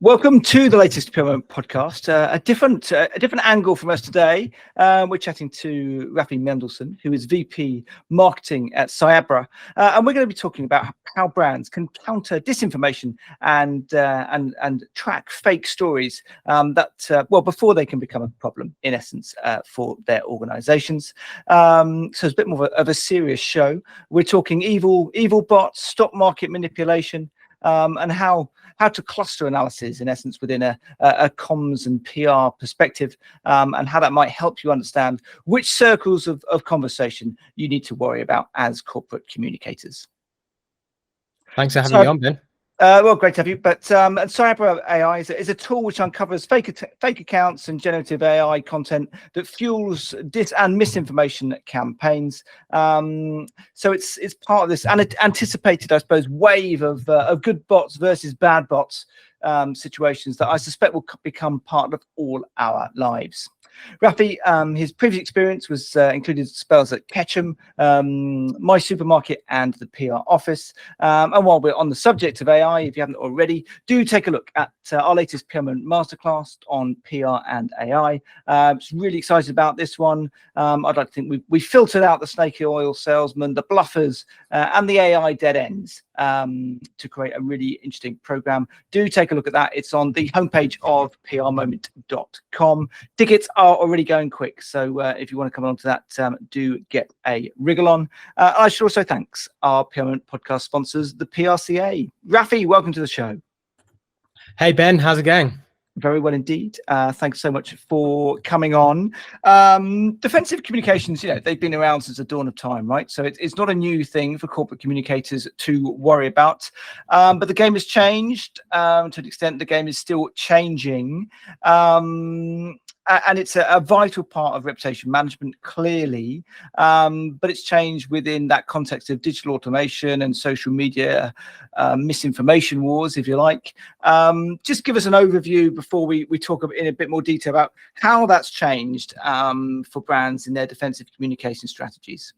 Welcome to the latest PR podcast. A different angle from us today. We're chatting to Rafi Mendelsohn, who is VP Marketing at Cyabra, and we're going to be talking about how brands can counter disinformation and track fake stories before they can become a problem, in essence, for their organisations. So it's a bit more of a serious show. We're talking evil bots, stock market manipulation, and how to cluster analysis, in essence, within a comms and PR perspective, and how that might help you understand which circles of conversation you need to worry about as corporate communicators. Thanks for having me on, Ben. Well, great to have you. But Cyabra AI is a tool which uncovers fake accounts and generative AI content that fuels dis and misinformation campaigns. So it's part of this anticipated, I suppose, wave of good bots versus bad bots situations that I suspect will become part of all our lives. Rafi, his previous experience was included spells at Ketchum, Myspermarkets, and the PR office. And while we're on the subject of AI, if you haven't already, do take a look at our latest PR Masterclass on PR and AI. Just really excited about this one. I'd like to think we filtered out the snaky oil salesmen, the bluffers, and the AI dead ends to create a really interesting program. Do take a look at that. It's on the homepage of prmoment.com. Tickets are already going quick, so if you want to come along to that, do get a wriggle on. I should also thank our PR Moment podcast sponsors, the PRCA. Rafi, welcome to the show. Hey Ben, how's it going? Very well indeed. Thanks so much for coming on. Defensive communications, they've been around since the dawn of time, right? So it's not a new thing for corporate communicators to worry about. But the game has changed to an extent. The game is still changing. And it's a vital part of reputation management, clearly, but it's changed within that context of digital automation and social media misinformation wars, if you like. Just give us an overview before we talk in a bit more detail about how that's changed for brands in their defensive communication strategies.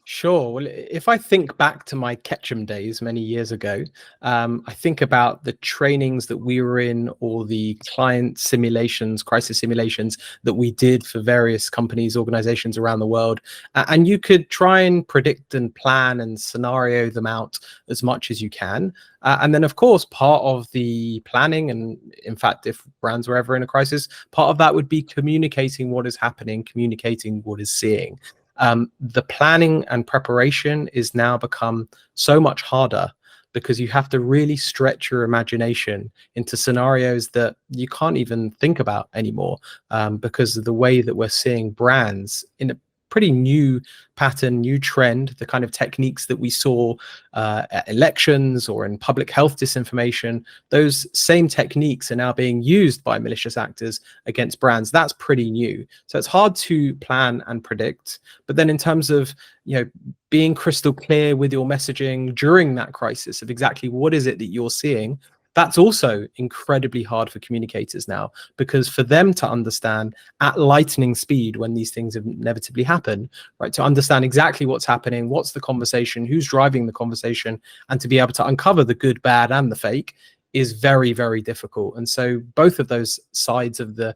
Sure. Well, if I think back to my Ketchum days many years ago, I think about the trainings that we were in, or the client simulations, crisis simulations that we did for various companies, organizations around the world. And you could try and predict and plan and scenario them out as much as you can. And then, of course, part of the planning, and in fact, if brands were ever in a crisis, part of that would be communicating what is happening, communicating what is seeing. The planning and preparation is now become so much harder because you have to really stretch your imagination into scenarios that you can't even think about anymore, because of the way that we're seeing brands in a pretty new pattern, new trend. The kind of techniques that we saw at elections or in public health disinformation, those same techniques are now being used by malicious actors against brands. That's pretty new. So it's hard to plan and predict. But then in terms of, being crystal clear with your messaging during that crisis of exactly what is it that you're seeing, that's also incredibly hard for communicators now, because for them to understand at lightning speed when these things inevitably happen, right, to understand exactly what's happening, what's the conversation, who's driving the conversation, and to be able to uncover the good, bad, and the fake is very, very difficult. And so both of those sides of the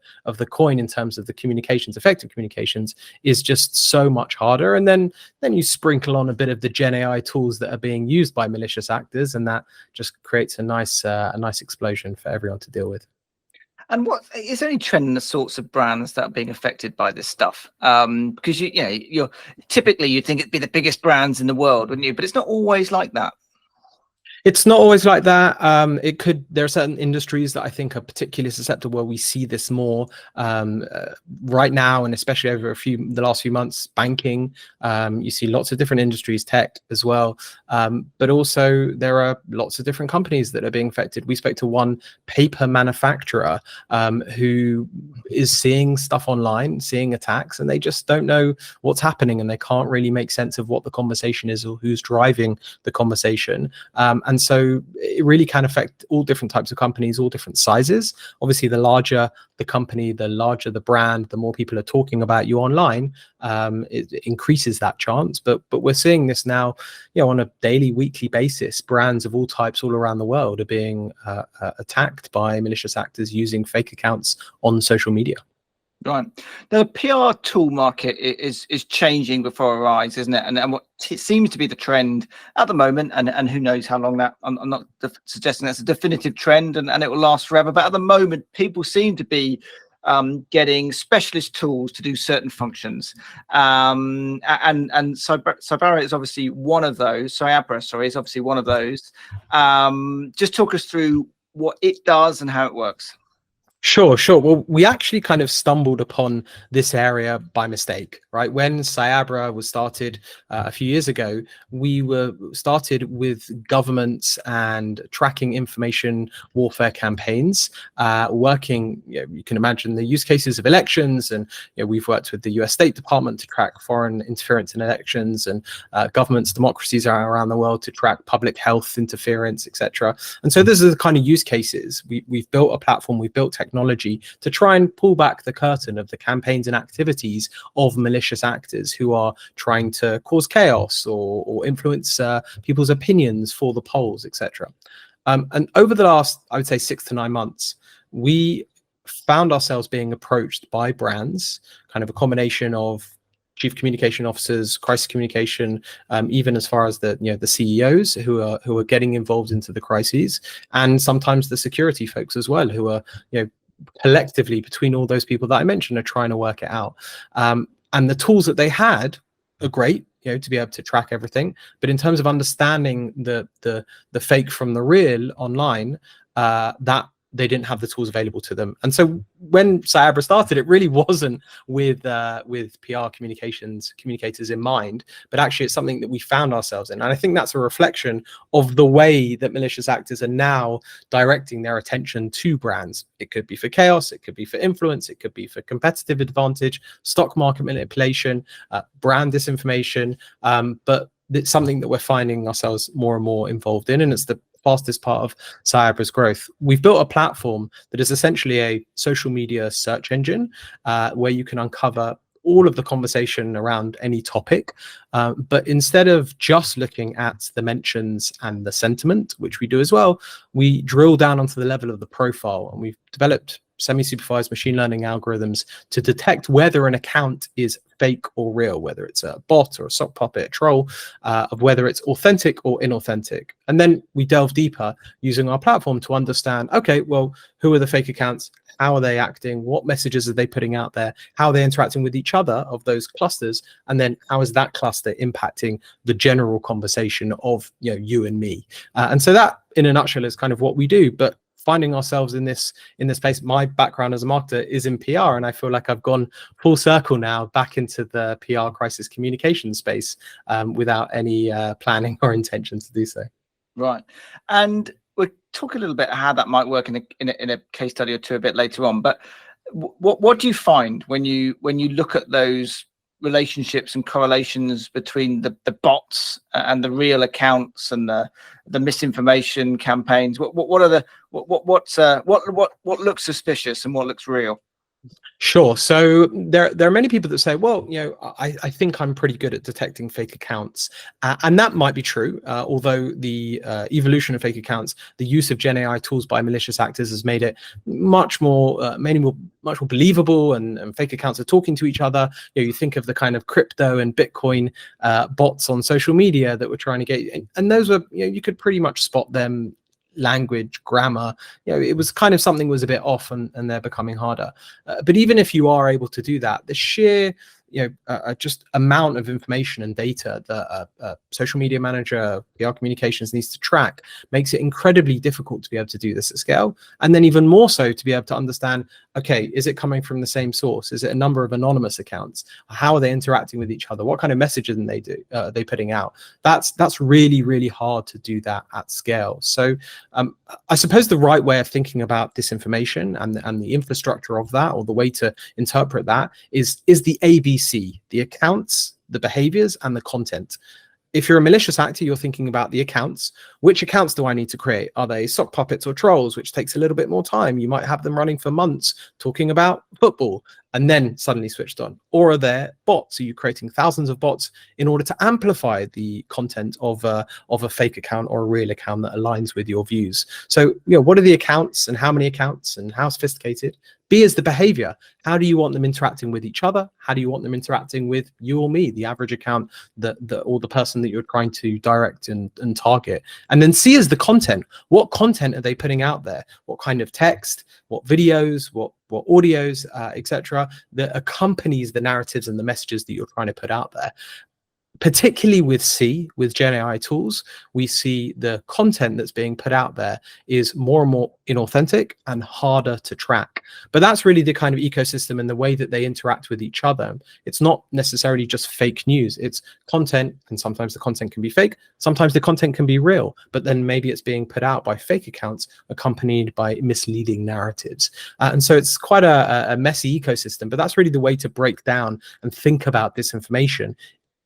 coin in terms of the communications, effective communications, is just so much harder. And then you sprinkle on a bit of the GenAI tools that are being used by malicious actors, and that just creates a nice explosion for everyone to deal with. And what is there any trend in the sorts of brands that are being affected by this stuff? Because you're typically, you'd think it'd be the biggest brands in the world, wouldn't you? But it's not always like that. It's not always like that. There are certain industries that I think are particularly susceptible where we see this more right now, and especially over the last few months. Banking, you see lots of different industries, tech as well, but also there are lots of different companies that are being affected. We spoke to one paper manufacturer who is seeing stuff online, seeing attacks, and they just don't know what's happening, and they can't really make sense of what the conversation is or who's driving the conversation. And so it really can affect all different types of companies, all different sizes. Obviously, the larger the company, the larger the brand, the more people are talking about you online, it increases that chance. But we're seeing this now, on a daily, weekly basis. Brands of all types all around the world are being attacked by malicious actors using fake accounts on social media. Right. Now, the PR tool market is changing before our eyes, isn't it? And what seems to be the trend at the moment, and who knows how long that, I'm not suggesting that's a definitive trend and it will last forever, but at the moment, people seem to be getting specialist tools to do certain functions. And Cyabra is obviously one of those. Cyabra, sorry, is obviously one of those. Just talk us through what it does and how it works. Sure. Well, we actually kind of stumbled upon this area by mistake, right? When Cyabra was started a few years ago, we were started with governments and tracking information warfare campaigns, working, you can imagine the use cases of elections, and we've worked with the US State Department to track foreign interference in elections, and governments, democracies around the world to track public health interference, etc. And so these are the kind of use cases. We've built a platform, we've built technology to try and pull back the curtain of the campaigns and activities of malicious actors who are trying to cause chaos or influence people's opinions for the polls, etc. And over the last, I would say, 6 to 9 months, we found ourselves being approached by brands, kind of a combination of chief communication officers, crisis communication, even as far as the CEOs who are getting involved into the crises, and sometimes the security folks as well, who are collectively, between all those people that I mentioned, are trying to work it out. And the tools that they had are great, to be able to track everything. But in terms of understanding the fake from the real online, that they didn't have the tools available to them. And so when Cyabra started, it really wasn't with PR communicators in mind, but actually it's something that we found ourselves in. And I think that's a reflection of the way that malicious actors are now directing their attention to brands. It could be for chaos, it could be for influence, it could be for competitive advantage, stock market manipulation, brand disinformation, but it's something that we're finding ourselves more and more involved in, and it's the fastest part of Cyabra's growth. We've built a platform that is essentially a social media search engine where you can uncover all of the conversation around any topic. But instead of just looking at the mentions and the sentiment, which we do as well, we drill down onto the level of the profile, and we've developed semi-supervised machine learning algorithms to detect whether an account is fake or real, whether it's a bot or a sock puppet, a troll, of whether it's authentic or inauthentic. And then we delve deeper using our platform to understand, okay, well, who are the fake accounts? How are they acting? What messages are they putting out there? How are they interacting with each other of those clusters? And then how is that cluster impacting the general conversation of you and me? And so that, in a nutshell, is kind of what we do. But finding ourselves in this space, my background as a marketer is in PR, and I feel like I've gone full circle now back into the PR crisis communication space without any planning or intention to do so. Right, and we'll talk a little bit how that might work in a case study or two a bit later on. But what do you find when you look at those relationships and correlations between the bots and the real accounts and the misinformation campaigns? What looks suspicious and what looks real? Sure. So there are many people that say, well, I think I'm pretty good at detecting fake accounts. And that might be true, although the evolution of fake accounts, the use of GenAI tools by malicious actors has made it much more believable, and fake accounts are talking to each other. You think of the kind of crypto and Bitcoin bots on social media that were trying to get, and those were, you could pretty much spot them. Language, grammar, it was kind of something was a bit off, and they're becoming harder. But even if you are able to do that, the sheer just amount of information and data that a social media manager, PR communications needs to track makes it incredibly difficult to be able to do this at scale. And then even more so to be able to understand, okay, is it coming from the same source? Is it a number of anonymous accounts? How are they interacting with each other? What kind of messages are they putting out? That's really, really hard to do that at scale. So I suppose the right way of thinking about disinformation and the infrastructure of that, or the way to interpret that, is the ABC, the accounts, the behaviors, and the content. if you're a malicious actor, you're thinking about the accounts. Which accounts do I need to create? Are they sock puppets or trolls, which takes a little bit more time? You might have them running for months talking about football and then suddenly switched on. Or are there bots? Are you creating thousands of bots in order to amplify the content of a fake account or a real account that aligns with your views? So, what are the accounts and how many accounts and how sophisticated? B is the behavior. How do you want them interacting with each other? How do you want them interacting with you or me, the average account or the person that you're trying to direct and target? And then C is the content. What content are they putting out there? What kind of text, what videos, what audios, etc., that accompanies the narratives and the messages that you're trying to put out there? Particularly with C, with GenAI tools, we see the content that's being put out there is more and more inauthentic and harder to track. But that's really the kind of ecosystem and the way that they interact with each other. It's not necessarily just fake news. It's content, and sometimes the content can be fake. Sometimes the content can be real, but then maybe it's being put out by fake accounts accompanied by misleading narratives. And so it's quite a messy ecosystem, but that's really the way to break down and think about disinformation,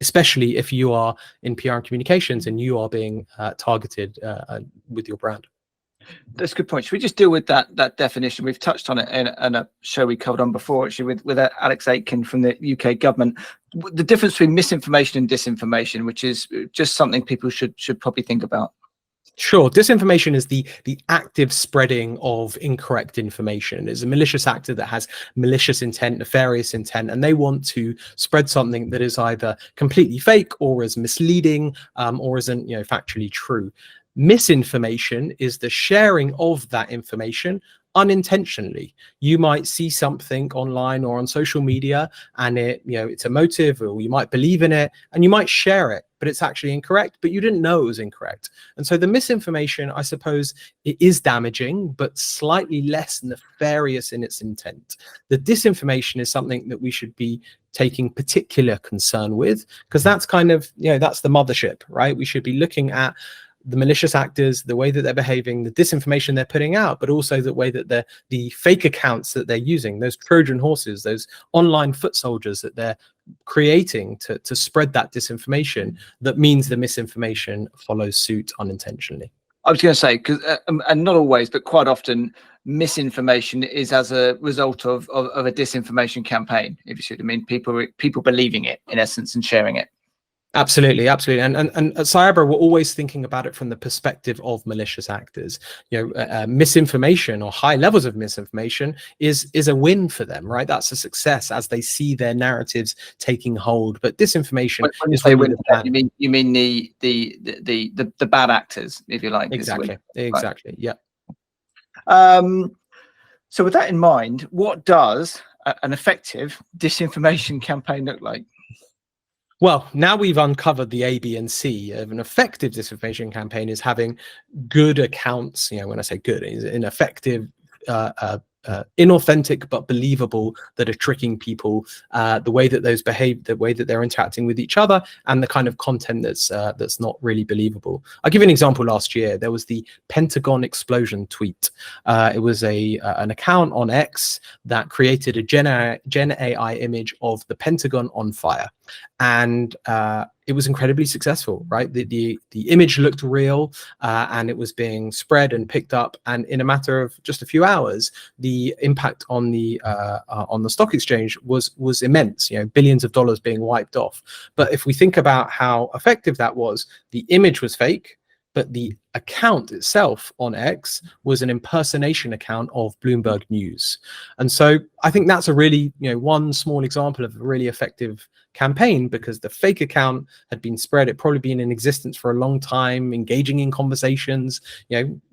especially if you are in PR and communications and you are being targeted with your brand. That's a good point. Should we just deal with that definition? We've touched on it in a show we covered on before, actually, with Alex Aitken from the UK government. The difference between misinformation and disinformation, which is just something people should probably think about. Sure. Disinformation is the active spreading of incorrect information. It's a malicious actor that has malicious intent, nefarious intent, and they want to spread something that is either completely fake or is misleading or isn't, factually true. Misinformation is the sharing of that information unintentionally. You might see something online or on social media and it's emotive, or you might believe in it and you might share it, but it's actually incorrect, but you didn't know it was incorrect. And so the misinformation, I suppose, it is damaging, but slightly less nefarious in its intent. The disinformation is something that we should be taking particular concern with, because that's kind of, that's the mothership, right? We should be looking at the malicious actors, the way that they're behaving, the disinformation they're putting out, but also the way that the fake accounts that they're using, those Trojan horses, those online foot soldiers that they're creating to spread that disinformation, that means the misinformation follows suit unintentionally. I was going to say, because and not always, but quite often, misinformation is as a result of a disinformation campaign, if you see what I mean. People believing it, in essence, and sharing it. Absolutely. And at Cyabra, we're always thinking about it from the perspective of malicious actors. Misinformation or high levels of misinformation is a win for them, right? That's a success as they see their narratives taking hold. But disinformation when you say win, you mean the bad actors, if you like. Exactly. Right. Yeah. So with that in mind, what does an effective disinformation campaign look like? Well, now we've uncovered the A, B, and C of an effective disinformation campaign is having good accounts. When I say good, is an effective, inauthentic but believable, that are tricking people, the way that those behave, the way that they're interacting with each other, and the kind of content that's not really believable. I'll give you an example. Last year there was the Pentagon explosion tweet. It was an account on X that created a Gen AI image of the Pentagon on fire, and it was incredibly successful, right? The image looked real, and it was being spread and picked up, and in a matter of just a few hours, the impact on the stock exchange was immense. Billions of dollars being wiped off. But if we think about how effective that was, the image was fake, but the account itself on X was an impersonation account of Bloomberg News. And so I think that's a really, one small example of a really effective campaign, because the fake account had been spread. It'd probably been in existence for a long time, engaging in conversations,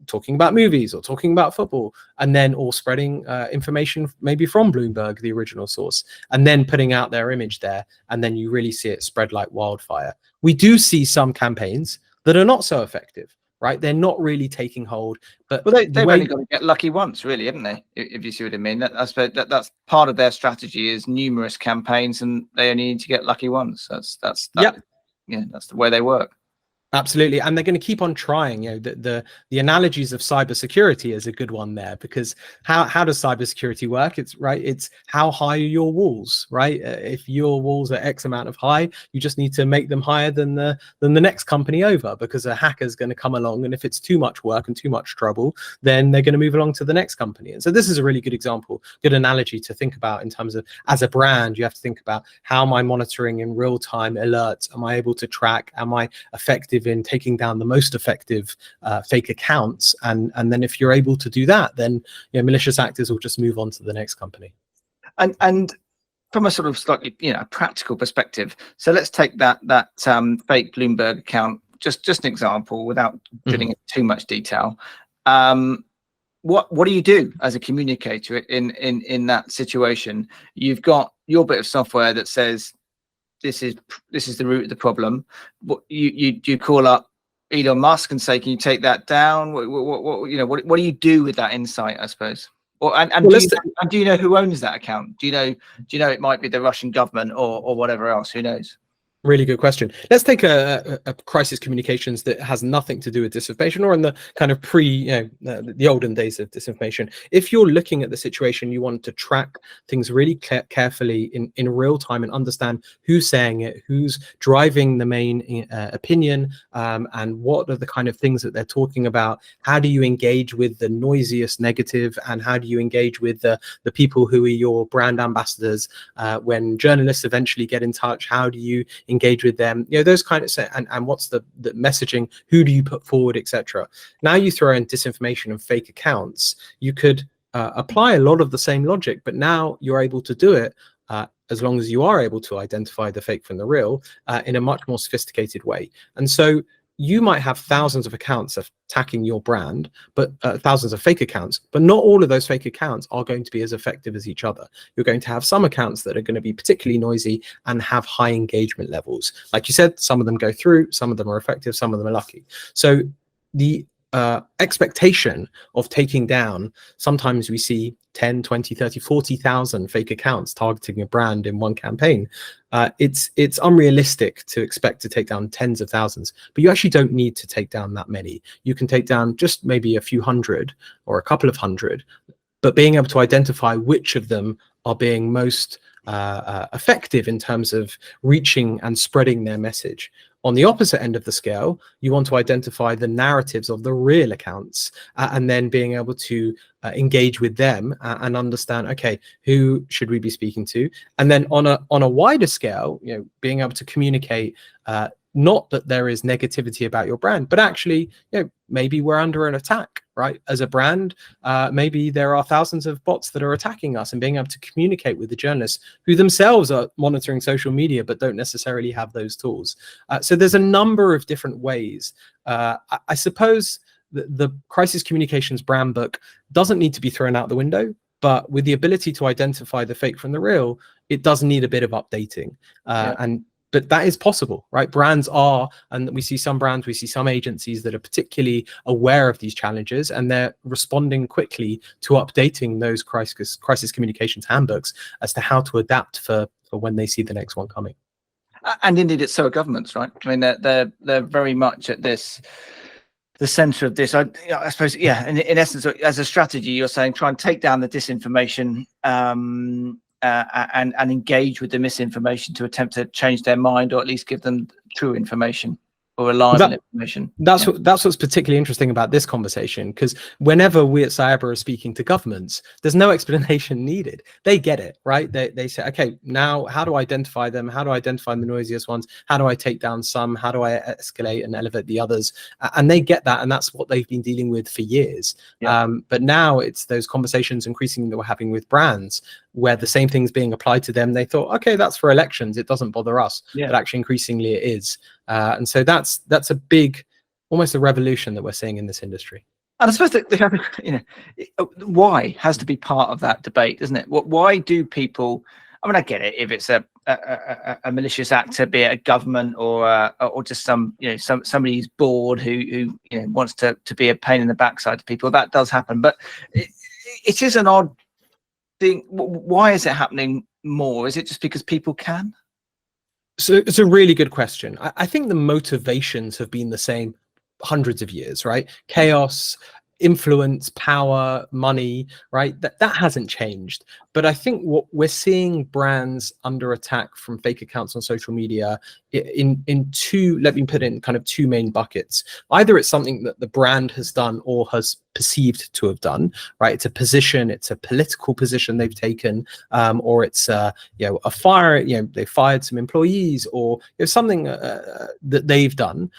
talking about movies or talking about football, and then all spreading information maybe from Bloomberg, the original source, and then putting out their image there. And then you really see it spread like wildfire. We do see some campaigns that are not so effective, right? They're not really taking hold. But they've only got to get lucky once, really, haven't they? If you see what I mean. That's part of their strategy, is numerous campaigns, and they only need to get lucky once. That's the way they work. Absolutely, and they're going to keep on trying. The analogies of cybersecurity is a good one there, because how does cybersecurity work? It's how high are your walls, right? If your walls are X amount of high, you just need to make them higher than the next company over, because a hacker is going to come along, and if it's too much work and too much trouble, then they're going to move along to the next company. And so this is a really good example, good analogy to think about in terms of, as a brand, you have to think about, how am I monitoring in real time alerts? Am I able to track? Am I effective in taking down the most effective fake accounts? And then if you're able to do that, then malicious actors will just move on to the next company. And from a sort of slightly practical perspective, so let's take that fake Bloomberg account, just an example, without getting into too much detail. What do you do as a communicator in that situation? You've got your bit of software that says this is the root of the problem. What you call up Elon Musk and say, can you take that down? What do you do with that insight, I suppose? Do you know who owns that account? Do you know it might be the Russian government or whatever else? Who knows? Really good question. Let's take a crisis communications that has nothing to do with disinformation, or in the kind of the olden days of disinformation. If you're looking at the situation, you want to track things really carefully in real time and understand who's saying it, who's driving the main opinion, and what are the kind of things that they're talking about. How do you engage with the noisiest negative, and how do you engage with the people who are your brand ambassadors? When journalists eventually get in touch, how do you engage with them, those kind of, and what's the messaging, who do you put forward, etc. Now you throw in disinformation and fake accounts, you could apply a lot of the same logic, but now you're able to do it, as long as you are able to identify the fake from the real, in a much more sophisticated way. And so you might have thousands of accounts attacking your brand, but thousands of fake accounts, but not all of those fake accounts are going to be as effective as each other. You're going to have some accounts that are going to be particularly noisy and have high engagement levels. Like you said, some of them go through, some of them are effective, some of them are lucky. So the expectation of taking down, sometimes we see 10, 20, 30, 40,000 fake accounts targeting a brand in one campaign. It's unrealistic to expect to take down tens of thousands, but you actually don't need to take down that many. You can take down just maybe a few hundred or a couple of hundred, but being able to identify which of them are being most effective in terms of reaching and spreading their message. On the opposite end of the scale, you want to identify the narratives of the real accounts, and then being able to engage with them and understand, okay, who should we be speaking to? And then on a wider scale, being able to communicate, not that there is negativity about your brand, but actually, maybe we're under an attack, right? As a brand, maybe there are thousands of bots that are attacking us, and being able to communicate with the journalists who themselves are monitoring social media, but don't necessarily have those tools. So there's a number of different ways. I suppose the crisis communications brand book doesn't need to be thrown out the window, but with the ability to identify the fake from the real, it does need a bit of updating. But that is possible, right? Brands are, and we see some agencies that are particularly aware of these challenges, and they're responding quickly to updating those crisis communications handbooks as to how to adapt for when they see the next one coming. And indeed, it's so are governments, right? I mean, they're very much at the center of this. I suppose, in essence, as a strategy, you're saying try and take down the disinformation, and engage with the misinformation to attempt to change their mind, or at least give them true information or reliable information. That's what's particularly interesting about this conversation, because whenever we at Cyabra are speaking to governments, there's no explanation needed. They get it, right? They say, okay, now how do I identify them? How do I identify the noisiest ones? How do I take down some? How do I escalate and elevate the others? And they get that, and that's what they've been dealing with for years. But now it's those conversations increasingly that we're having with brands, where the same thing's being applied to them. They thought, okay, that's for elections, it doesn't bother us. But actually increasingly it is. And so that's a big, almost a revolution that we're seeing in this industry. And I suppose that why has to be part of that debate, doesn't it? Why do people? I mean, I get it if it's a malicious actor, be it a government or just somebody's bored who wants to be a pain in the backside to people. That does happen, but it is an odd thing. Why is it happening more? Is it just because people can? So it's a really good question. I think the motivations have been the same hundreds of years, right? Chaos, influence, power, money, right? That hasn't changed. But I think what we're seeing brands under attack from fake accounts on social media in two, let me put it in kind of two main buckets. Either it's something that the brand has done or has perceived to have done, right? It's a position, it's a political position they've taken, or it's a fire, they fired some employees, or something that they've done,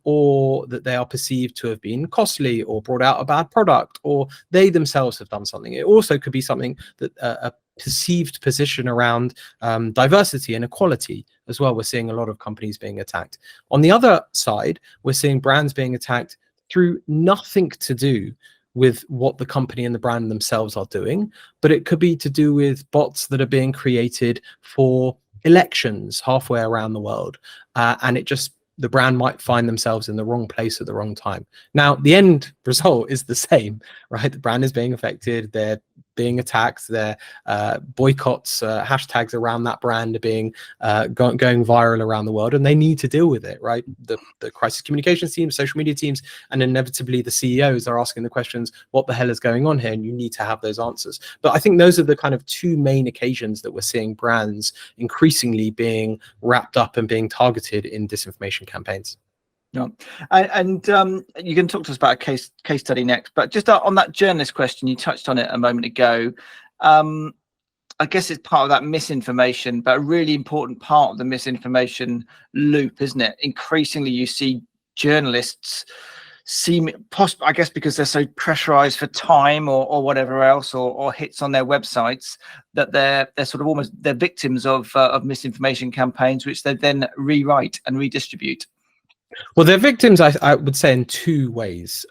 or that they are perceived to have been costly or brought out a bad product, or they themselves have done something. It also could be something that a perceived position around diversity and equality as well. We're seeing a lot of companies being attacked. On the other side, we're seeing brands being attacked through nothing to do with what the company and the brand themselves are doing, but it could be to do with bots that are being created for elections halfway around the world, and the brand might find themselves in the wrong place at the wrong time. Now, the end result is the same, right? The brand is being affected, they're being attacked, their boycotts, hashtags around that brand are being going viral around the world, and they need to deal with it, right? The crisis communications teams, social media teams, and inevitably the CEOs are asking the questions, what the hell is going on here? And you need to have those answers. But I think those are the kind of two main occasions that we're seeing brands increasingly being wrapped up and being targeted in disinformation campaigns. Yeah, and you can talk to us about a case study next, but just on that journalist question, you touched on it a moment ago. I guess it's part of that misinformation, but a really important part of the misinformation loop, isn't it? Increasingly, you see journalists I guess because they're so pressurized for time or whatever else, or hits on their websites, that they're sort of they're victims of misinformation campaigns, which they then rewrite and redistribute. Well, they're victims, I would say, in two ways.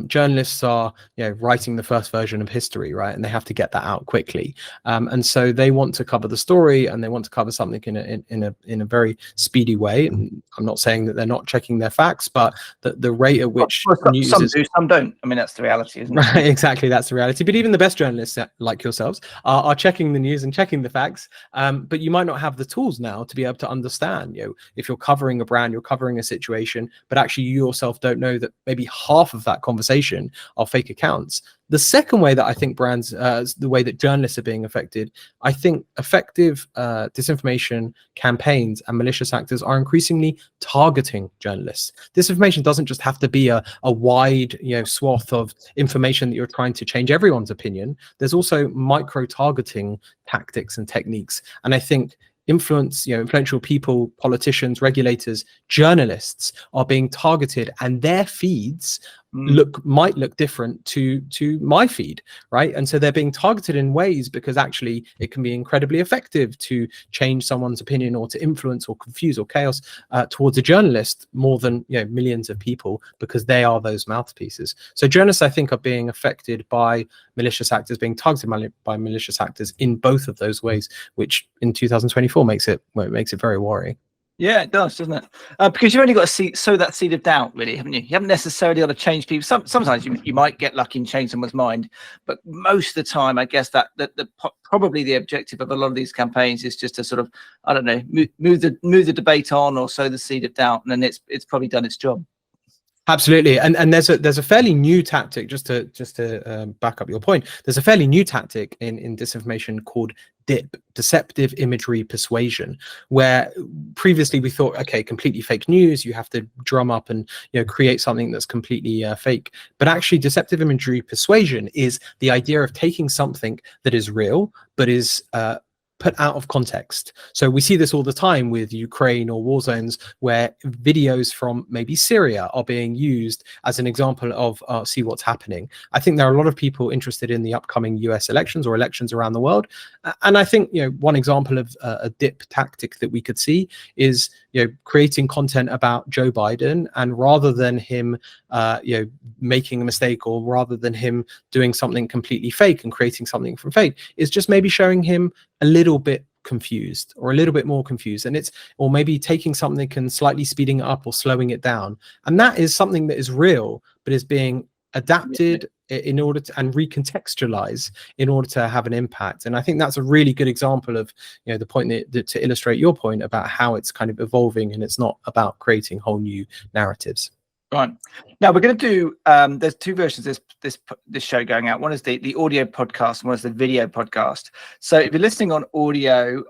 Journalists are, writing the first version of history, right? And they have to get that out quickly. And so they want to cover the story, and they want to cover something in a very speedy way. And I'm not saying that they're not checking their facts, but the rate at which news some do, some don't. I mean, that's the reality, isn't it? Right, exactly, that's the reality. But even the best journalists, like yourselves, are checking the news and checking the facts. But you might not have the tools now to be able to understand, if you're covering a brand, you're covering a situation, but actually you yourself don't know that maybe half of that conversation are fake accounts. The second way that I think brands, the way that journalists are being affected, I think effective disinformation campaigns and malicious actors are increasingly targeting journalists. Disinformation doesn't just have to be a wide, swath of information that you're trying to change everyone's opinion. There's also micro-targeting tactics and techniques. And I think influential people, politicians, regulators, journalists are being targeted, and their feeds might look different to my feed, right? And so they're being targeted in ways because actually it can be incredibly effective to change someone's opinion, or to influence or confuse or chaos towards a journalist more than millions of people, because they are those mouthpieces. So journalists, I think, are being affected by malicious actors, being targeted by malicious actors in both of those ways, which in 2024 makes it very worrying. Yeah, it does, doesn't it? Because you've only got to sow that seed of doubt, really, haven't you? You haven't necessarily got to change people. Sometimes you might get lucky and change someone's mind, but most of the time, I guess that probably the objective of a lot of these campaigns is just to sort of, I don't know, move the debate on, or sow the seed of doubt, and then it's probably done its job. Absolutely, and there's a fairly new tactic, just to back up your point. There's a fairly new tactic in disinformation called DIP, deceptive imagery persuasion, where previously we thought, okay, completely fake news, you have to drum up and create something that's completely fake. But actually, deceptive imagery persuasion is the idea of taking something that is real but is put out of context. So we see this all the time with Ukraine or war zones, where videos from maybe Syria are being used as an example of see what's happening. I think there are a lot of people interested in the upcoming US elections or elections around the world. And I think, one example of a dip tactic that we could see is, creating content about Joe Biden, and rather than him, making a mistake, or rather than him doing something completely fake and creating something from fake, is just maybe showing him a little bit confused, or a little bit more confused, or maybe taking something and slightly speeding it up or slowing it down. And that is something that is real, but is being adapted, in order to, and recontextualize in order to have an impact. And I think that's a really good example of, you know, the point that to illustrate your point about how it's kind of evolving, and it's not about creating whole new narratives. Right. Now we're going to do. There's two versions of this show going out. One is the audio podcast, and one is the video podcast. So if you're listening on audio,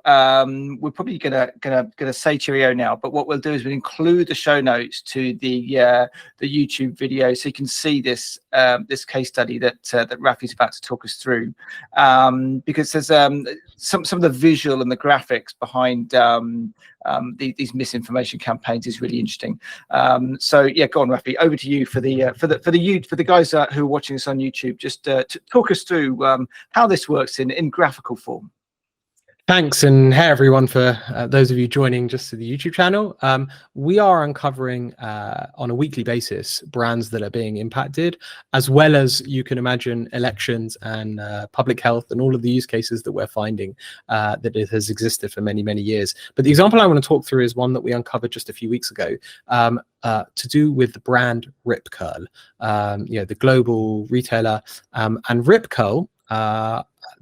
we're probably gonna say cheerio now. But what we'll do is we'll include the show notes to the YouTube video, so you can see this this case study that Rafi's about to talk us through. Because there's some of the visual and the graphics behind these misinformation campaigns is really interesting. So yeah, go on, Rafi. Over to you for the guys who are watching us on YouTube. Just to talk us through how this works in graphical form. Thanks, and hey everyone, for those of you joining just to the YouTube channel. We are uncovering on a weekly basis brands that are being impacted, as well as, you can imagine, elections and public health and all of the use cases that we're finding that it has existed for many, many years. But the example I want to talk through is one that we uncovered just a few weeks ago, to do with the brand Rip Curl, you know, the global retailer, and Rip Curl.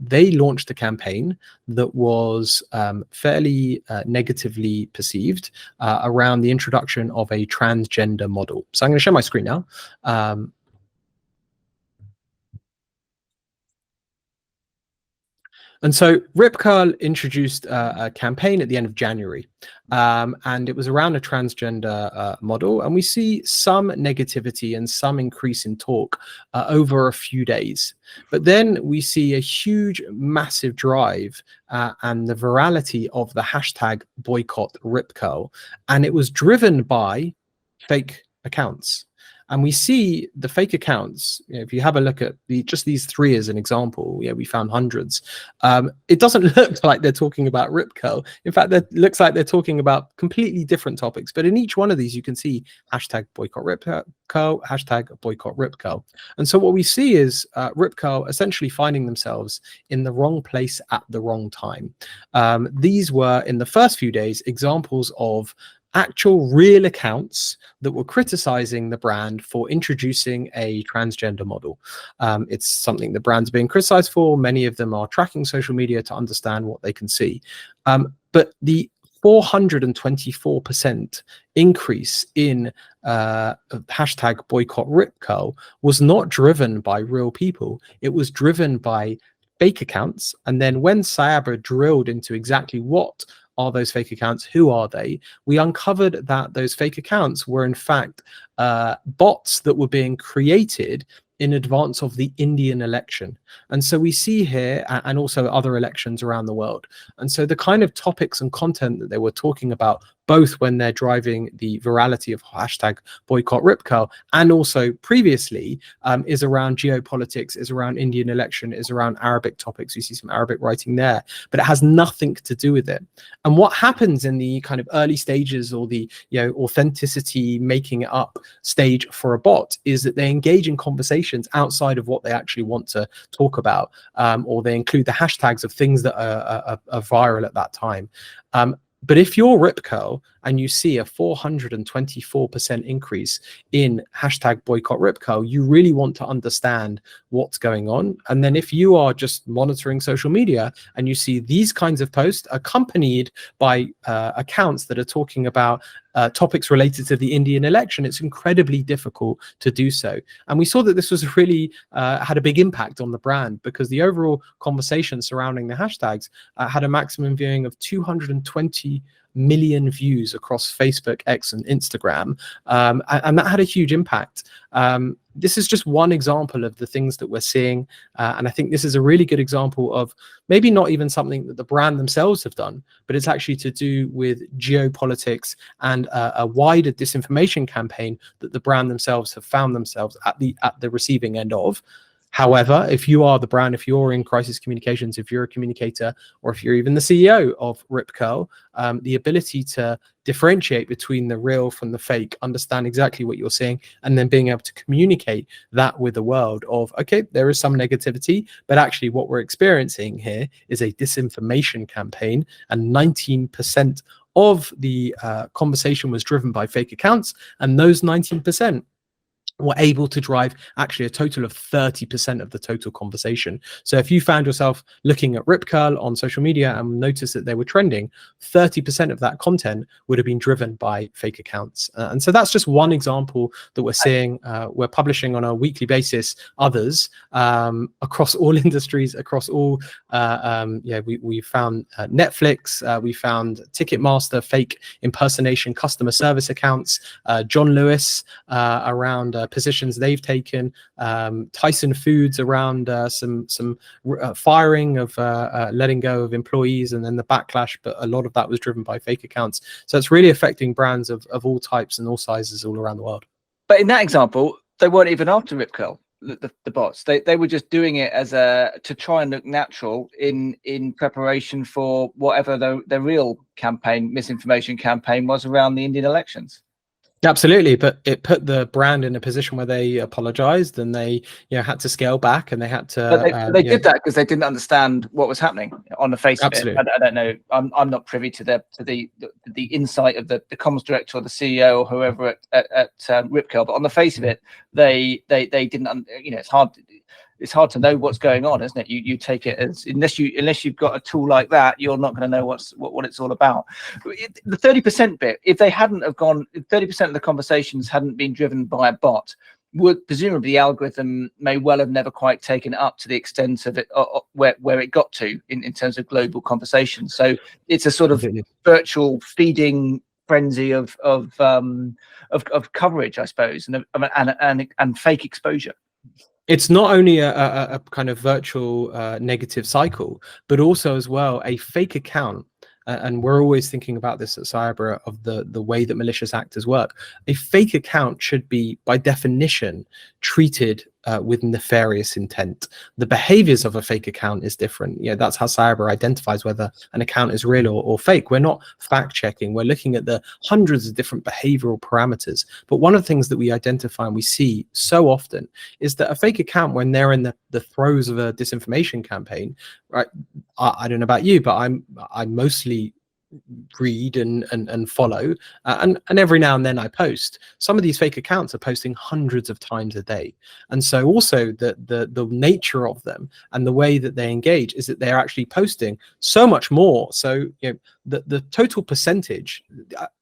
They launched a campaign that was fairly negatively perceived around the introduction of a transgender model. So I'm going to share my screen now. And so Rip Curl introduced a campaign at the end of January, and it was around a transgender model. And we see some negativity and some increase in talk over a few days. But then we see a huge, massive drive and the virality of the hashtag boycott Rip Curl. And it was driven by fake accounts. And we see the fake accounts, you know, if you have a look at just these three as an example, yeah, we found hundreds. It doesn't look like they're talking about Rip Curl. In fact, it looks like they're talking about completely different topics. But in each one of these, you can see hashtag boycott Rip Curl, hashtag boycott Rip Curl. And so what we see is Rip Curl essentially finding themselves in the wrong place at the wrong time. These were, in the first few days, examples of actual real accounts that were criticizing the brand for introducing a transgender model. It's something the brand's being criticized for. Many of them are tracking social media to understand what they can see. But the 424% increase in hashtag boycott Rip Curl was not driven by real people. It was driven by fake accounts. And then when Cyabra drilled into exactly what are those fake accounts, who are they, we uncovered that those fake accounts were in fact bots that were being created in advance of the Indian election. And so we see here, and also other elections around the world. And so the kind of topics and content that they were talking about, both when they're driving the virality of hashtag boycott Rip Curl, and also previously, is around geopolitics, is around Indian election, is around Arabic topics. You see some Arabic writing there, but it has nothing to do with it. And what happens in the kind of early stages, or the, you know, authenticity, making it up stage for a bot, is that they engage in conversations outside of what they actually want to talk about, or they include the hashtags of things that are viral at that time. But if you're Rip Curl and you see a 424% increase in hashtag boycott Rip Curl, you really want to understand what's going on. And then if you are just monitoring social media and you see these kinds of posts accompanied by accounts that are talking about topics related to the Indian election, it's incredibly difficult to do so. And we saw that this was really had a big impact on the brand, because the overall conversation surrounding the hashtags had a maximum viewing of 220 million views across Facebook, X, and Instagram, and that had a huge impact. This is just one example of the things that we're seeing, and I think this is a really good example of maybe not even something that the brand themselves have done, but it's actually to do with geopolitics and a wider disinformation campaign that the brand themselves have found themselves at the receiving end of. However, if you are the brand, if you're in crisis communications, if you're a communicator, or if you're even the CEO of Rip Curl, the ability to differentiate between the real from the fake, understand exactly what you're seeing, and then being able to communicate that with the world of, okay, there is some negativity, but actually what we're experiencing here is a disinformation campaign, and 19% of the conversation was driven by fake accounts, and those 19% were able to drive actually a total of 30% of the total conversation. So if you found yourself looking at Rip Curl on social media and noticed that they were trending, 30% of that content would have been driven by fake accounts. And so that's just one example that we're seeing. We're publishing on a weekly basis others across all industries, across all, we found Netflix, we found Ticketmaster, fake impersonation customer service accounts, John Lewis around positions they've taken, Tyson Foods around some firing of letting go of employees and then the backlash, but a lot of that was driven by fake accounts. So it's really affecting brands of all types and all sizes all around the world. But in that example, they weren't even after Rip Curl, the bots. They were just doing it as to try and look natural in preparation for whatever their real campaign, misinformation campaign, was around the Indian elections. Absolutely, but it put the brand in a position where they apologized and they had to scale back and they had to. But they did that because they didn't understand what was happening on the face of it. I don't know. I'm not privy to the insight of the comms director or the CEO or whoever at Rip Curl, but on the face of it, they didn't. It's hard to know what's going on, isn't it? You take it as unless you've got a tool like that, you're not going to know what it's all about. The 30% bit, if they hadn't have gone, if 30% of the conversations hadn't been driven by a bot, would presumably the algorithm may well have never quite taken it up to the extent of it where it got to in terms of global conversation. So it's a sort of virtual feeding frenzy of coverage, I suppose, and fake exposure. It's not only a kind of virtual negative cycle, but also as well a fake account. And we're always thinking about this at Cyabra of the way that malicious actors work. A fake account should be, by definition, treated with nefarious intent. The behaviors of a fake account is different. That's how Cyabra identifies whether an account is real or fake. We're not fact checking. We're looking at the hundreds of different behavioral parameters. But one of the things that we identify and we see so often is that a fake account, when they're in the throes of a disinformation campaign, right? I don't know about you, but I mostly read and follow and every now and then I post. Some of these fake accounts are posting hundreds of times a day, and so also the nature of them and the way that they engage is that they're actually posting so much more. So the total percentage,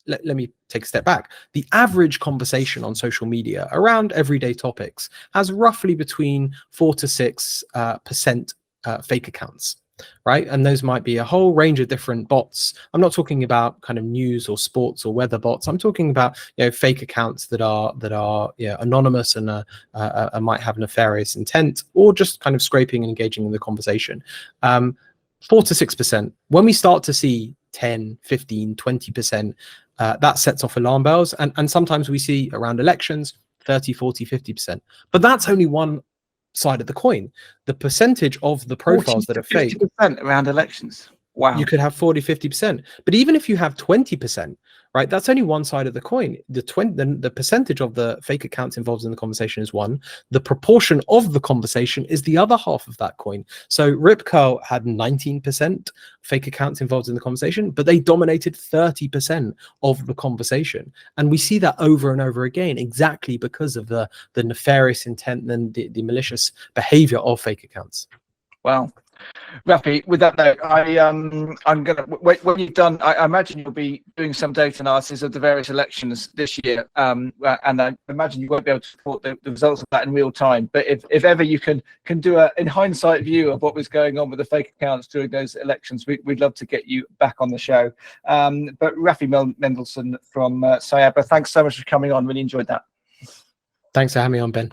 let me take a step back. The average conversation on social media around everyday topics has roughly between 4 to 6% fake accounts. Right, and those might be a whole range of different bots. I'm not talking about kind of news or sports or weather bots. I'm talking about fake accounts that are anonymous and might have nefarious intent or just kind of scraping and engaging in the conversation. 4 to 6%. When we start to see 10, 15, 20%, that sets off alarm bells. And sometimes we see around elections 30, 40, 50%. But that's only one side of the coin. The percentage of the profiles that are fake around elections. Wow. You could have 40, 50%. But even if you have 20%, right, that's only one side of the coin. The percentage of the fake accounts involved in the conversation is one. The proportion of the conversation is the other half of that coin. So Rip Curl had 19% fake accounts involved in the conversation, but they dominated 30% of the conversation. And we see that over and over again, exactly because of the nefarious intent and the malicious behavior of fake accounts. Wow. Rafi, with that note, I'm gonna wait. When you've done, I imagine you'll be doing some data analysis of the various elections this year, and I imagine you won't be able to report the results of that in real time. But if ever you can do a in hindsight view of what was going on with the fake accounts during those elections, we'd love to get you back on the show. But Rafi Mendelsohn from Cyabra, thanks so much for coming on. Really enjoyed that. Thanks for having me on, Ben.